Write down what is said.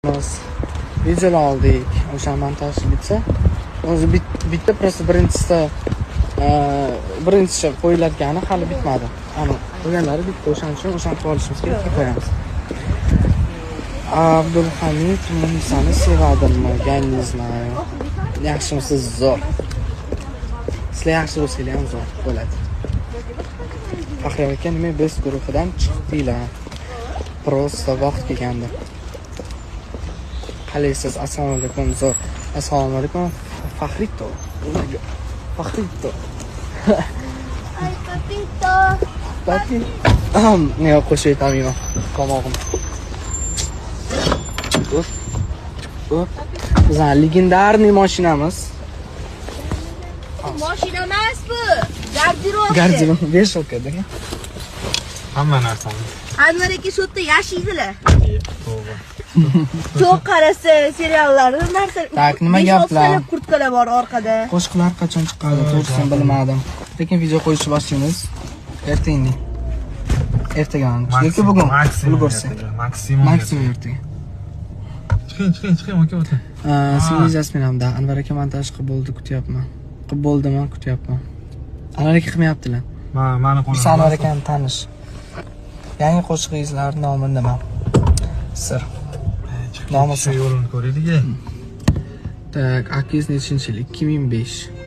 Videolar oldik. O'sha montaj bitsa, o'zi bitta просто birinchisi qo'yiladigan hali bitmadi. Ana, qolganlari bitta o'shaning uchun o'shani qilishimiz kerak, qo'yamiz. Abdulhamid Munisani sevadimmi? Gangizni. Yaxshimisiz? Zo'r. Sizlar yaxshi bo'lsanglar ham zo'r bo'ladi. Fahriye aka nima biz guruhidan chiqdinglar? Prosta vaqt kelgandi. Qalaysiz? Assalomu alaykum. Zo'r. Assalomu alaykum. Fahrito. Fahrito. Ay, papito. Papi. Ne qo'shib aytaman. Qomog'im. Bizning legendarniy mashinamiz. Mashina emas bu. Gardirob. Gardirob Beshokada. Hamma narsani. Anvar aka shu yerda yashaydilar. To'q qarasa seriallar, narsa. Tak, nima gaplar? Kurtkalar bor orqada. Qo'shiqlar qachon chiqadi? To'g'risini bilmadim. Lekin video qo'yishni boshlaymiz. Ertaga. Ertaga yoki bugun. Ulgursa. Maksimum ertaga. Chiqing, aka o'ting. Singiz Jasmin hamda Anvar aka montaj qilib bo'ldi, kutyapman. Qilib bo'ldimi, kutyapman. Anvar aka qilmayaptilar. Mani qo'lim. Anvar akani tanish. Yangi qo'shig'ingizlar nomi nima? Sir. Nomi shu yo'lini ko'raylik. Tak, akingiz nechinchi yil? 2005.